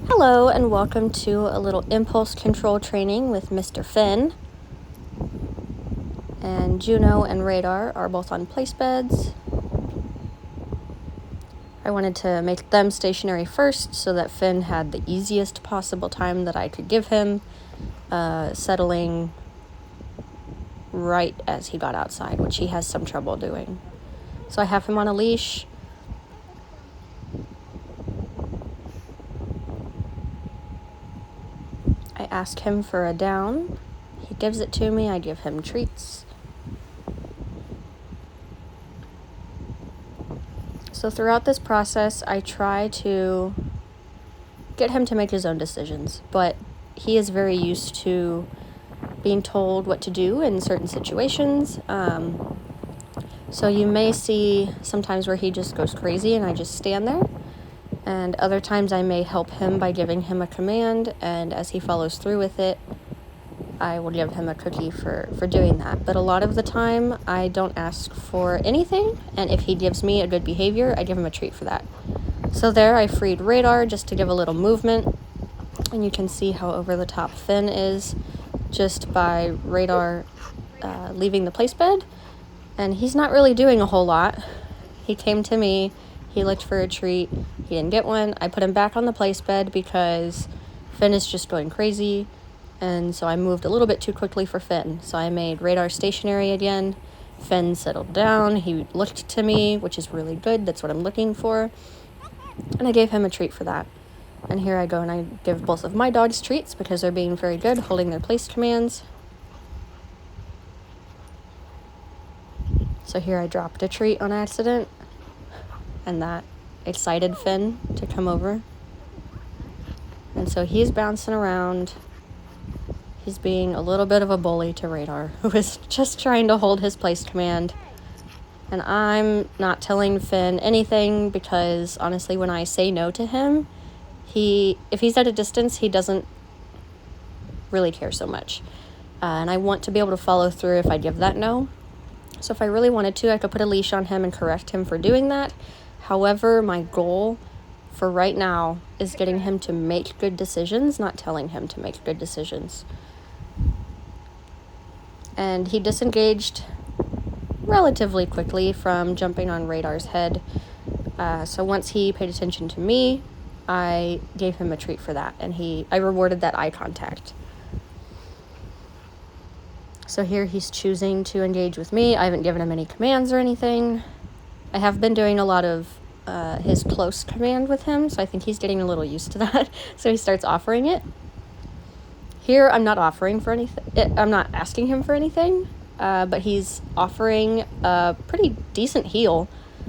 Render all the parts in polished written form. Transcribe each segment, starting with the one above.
Hello and welcome to a little impulse control training with Mr. Finn. And Juno and Radar are both on place beds. I wanted to make them stationary first so that Finn had the easiest possible time that I could give him, settling right as he got outside, which he has some trouble doing. So I have him on a leash. I ask him for a down. He gives it to me. I give him treats. So throughout this process, I try to get him to make his own decisions, but he is very used to being told what to do in certain situations. So you may see sometimes where he just goes crazy and I just stand there. And other times I may help him by giving him a command, and as he follows through with it, I will give him a cookie for doing that. But a lot of the time, I don't ask for anything, and if he gives me a good behavior, I give him a treat for that. So there, I freed Radar just to give a little movement, and you can see how over the top Finn is just by Radar leaving the place bed, and he's not really doing a whole lot. He came to me, he looked for a treat, he didn't get one. I put him back on the place bed because Finn is just going crazy, and so I moved a little bit too quickly for Finn. So I made Radar stationary again. Finn settled down, he looked to me, which is really good, that's what I'm looking for, and I gave him a treat for that. And here I go and I give both of my dogs treats because they're being very good, holding their place commands. So here I dropped a treat on accident, and that excited Finn to come over. And so he's bouncing around. He's being a little bit of a bully to Radar, who is just trying to hold his place command. And I'm not telling Finn anything because, honestly, when I say no to him, if he's at a distance, he doesn't really care so much. And I want to be able to follow through if I give that no. So if I really wanted to, I could put a leash on him and correct him for doing that. However, my goal for right now is getting him to make good decisions, not telling him to make good decisions. And he disengaged relatively quickly from jumping on Radar's head. So once he paid attention to me, I gave him a treat for that, and I rewarded that eye contact. So here he's choosing to engage with me. I haven't given him any commands or anything. I have been doing a lot of his close command with him, so I think he's getting a little used to that. So he starts offering it. Here I'm not offering for anything. I'm not asking him for anything, but he's offering a pretty decent heal.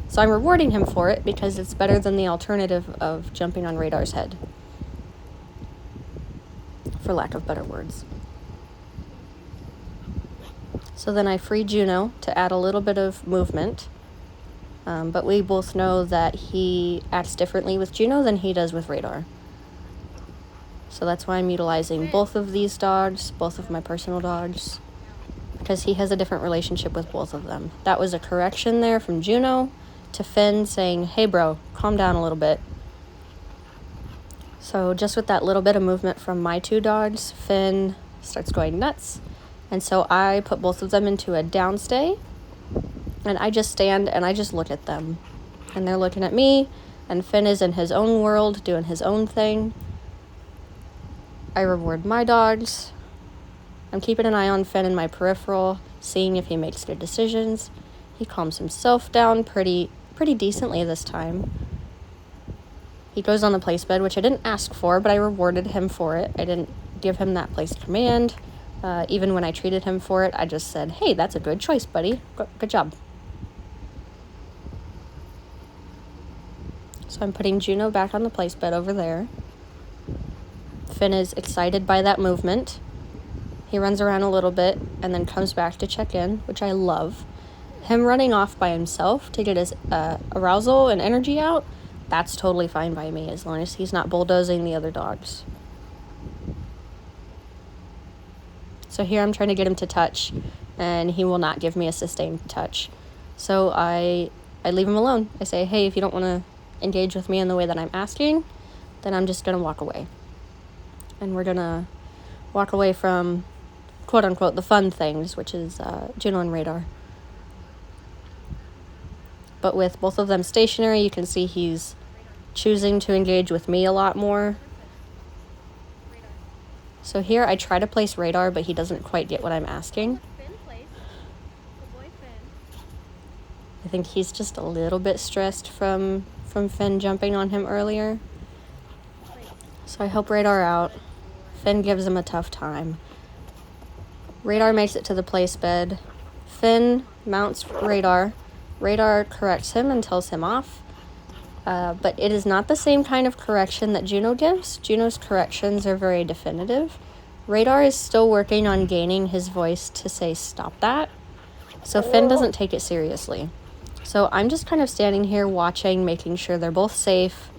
So I'm rewarding him for it because it's better than the alternative of jumping on Radar's head, for lack of better words. So then I free Juno to add a little bit of movement. But we both know that he acts differently with Juno than he does with Radar. So that's why I'm utilizing both of these dogs, both of my personal dogs, because he has a different relationship with both of them. That was a correction there from Juno to Finn saying, hey bro, calm down a little bit. So just with that little bit of movement from my two dogs, Finn starts going nuts. And so I put both of them into a downstay. And I just stand and I just look at them. And they're looking at me, and Finn is in his own world, doing his own thing. I reward my dogs. I'm keeping an eye on Finn in my peripheral, seeing if he makes good decisions. He calms himself down pretty decently this time. He goes on the place bed, which I didn't ask for, but I rewarded him for it. I didn't give him that place command. Even when I treated him for it, I just said, hey, that's a good choice, buddy. Good job. So I'm putting Juno back on the place bed over there. Finn is excited by that movement. He runs around a little bit and then comes back to check in, which I love. Him running off by himself to get his arousal and energy out, that's totally fine by me as long as he's not bulldozing the other dogs. So here I'm trying to get him to touch, and he will not give me a sustained touch. So I leave him alone. I say, hey, if you don't want to engage with me in the way that I'm asking, then I'm just going to walk away. And we're going to walk away from, quote unquote, the fun things, which is Juno and Radar. But with both of them stationary, you can see he's choosing to engage with me a lot more. So here I try to place Radar, but he doesn't quite get what I'm asking. I think he's just a little bit stressed from Finn jumping on him earlier. So I help Radar out. Finn gives him a tough time. Radar makes it to the place bed. Finn mounts Radar. Radar corrects him and tells him off. But it is not the same kind of correction that Juno gives. Juno's corrections are very definitive. Radar is still working on gaining his voice to say stop that. So Finn doesn't take it seriously. So I'm just kind of standing here watching, making sure they're both safe.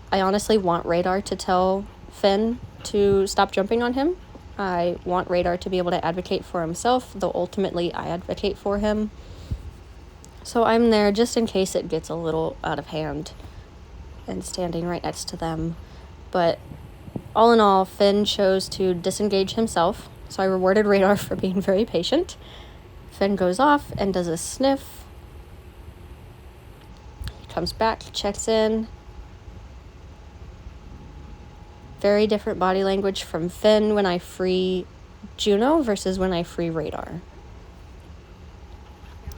I honestly want Radar to tell Finn to stop jumping on him. I want Radar to be able to advocate for himself, though ultimately I advocate for him. So I'm there just in case it gets a little out of hand and standing right next to them. But all in all, Finn chose to disengage himself. So I rewarded Radar for being very patient. Finn goes off and does a sniff. He comes back, checks in. Very different body language from Finn when I free Juno versus when I free Radar.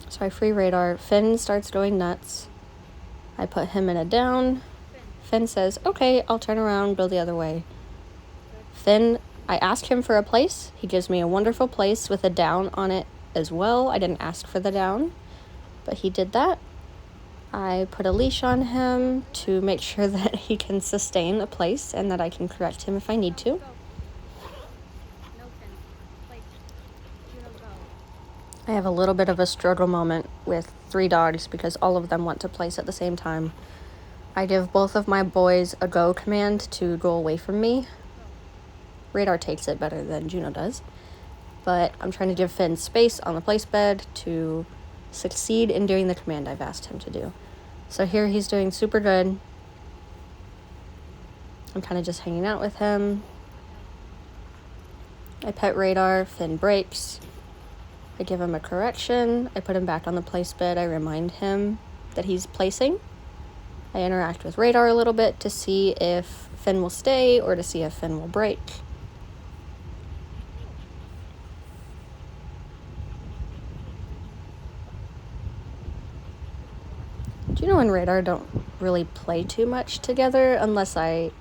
So I free Radar. Finn starts going nuts. I put him in a down. Finn says, okay, I'll turn around, go the other way. Finn, I ask him for a place. He gives me a wonderful place with a down on it as well. I didn't ask for the down, but he did that. I put a leash on him to make sure that he can sustain a place and that I can correct him if I need to. I have a little bit of a struggle moment with 3 dogs because all of them want to place at the same time. I give both of my boys a go command to go away from me. Radar takes it better than Juno does. But I'm trying to give Finn space on the place bed to succeed in doing the command I've asked him to do. So here he's doing super good. I'm kind of just hanging out with him. I pet Radar. Finn breaks. I give him a correction. I put him back on the place bed. I remind him that he's placing. I interact with Radar a little bit to see if Finn will stay or to see if Finn will break. Juno and Radar don't really play too much together unless I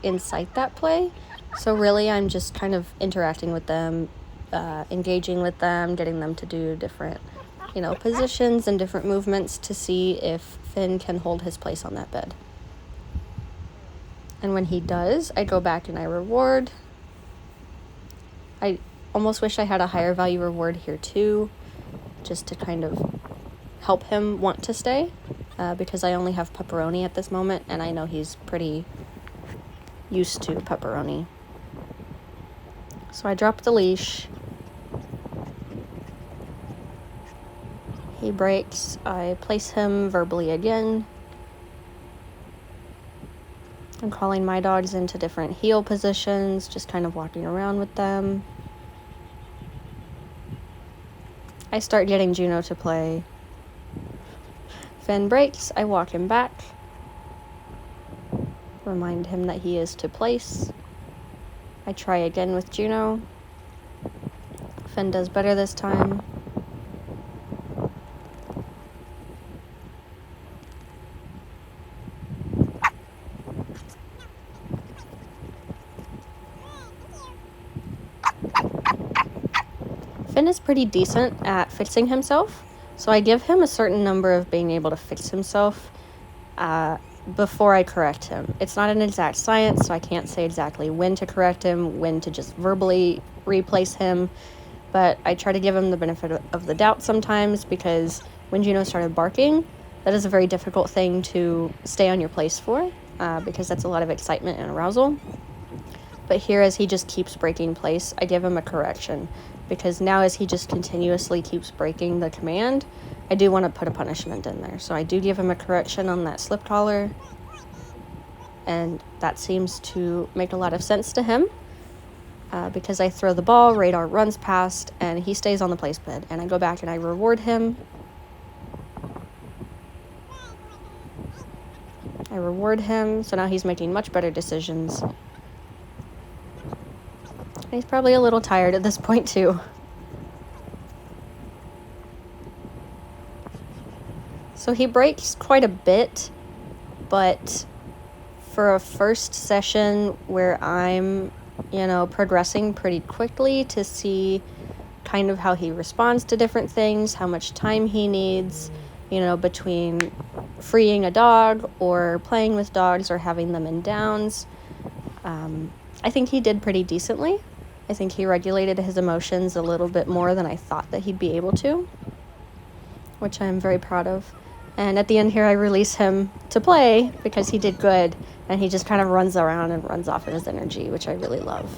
incite that play. So really I'm just kind of interacting with them, engaging with them, getting them to do different, positions and different movements to see if Finn can hold his place on that bed. And when he does, I go back and I reward. I almost wish I had a higher value reward here too, just to kind of help him want to stay, because I only have Pepperoni at this moment, and I know he's pretty used to Pepperoni. So I drop the leash. He breaks. I place him verbally again. I'm calling my dogs into different heel positions, just kind of walking around with them. I start getting Juno to play. Finn breaks. I walk him back. Remind him that he is to place. I try again with Juno. Finn does better this time. Finn is pretty decent at fixing himself, so I give him a certain number of being able to fix himself before I correct him. It's not an exact science, so I can't say exactly when to correct him, when to just verbally replace him, but I try to give him the benefit of the doubt sometimes, because when Juno started barking, that is a very difficult thing to stay on your place for, because that's a lot of excitement and arousal. But here, as he just keeps breaking place, I give him a correction, because now as he just continuously keeps breaking the command, I do want to put a punishment in there. So I do give him a correction on that slip collar. and that seems to make a lot of sense to him. Because I throw the ball, Radar runs past, and he stays on the place bed. And I go back and I reward him. So now he's making much better decisions. And he's probably a little tired at this point too. So he breaks quite a bit, but for a first session where I'm, progressing pretty quickly to see kind of how he responds to different things, how much time he needs, between freeing a dog or playing with dogs or having them in downs. I think he did pretty decently. I think he regulated his emotions a little bit more than I thought that he'd be able to, which I'm very proud of. And at the end here, I release him to play because he did good, and he just kind of runs around and runs off in his energy, which I really love.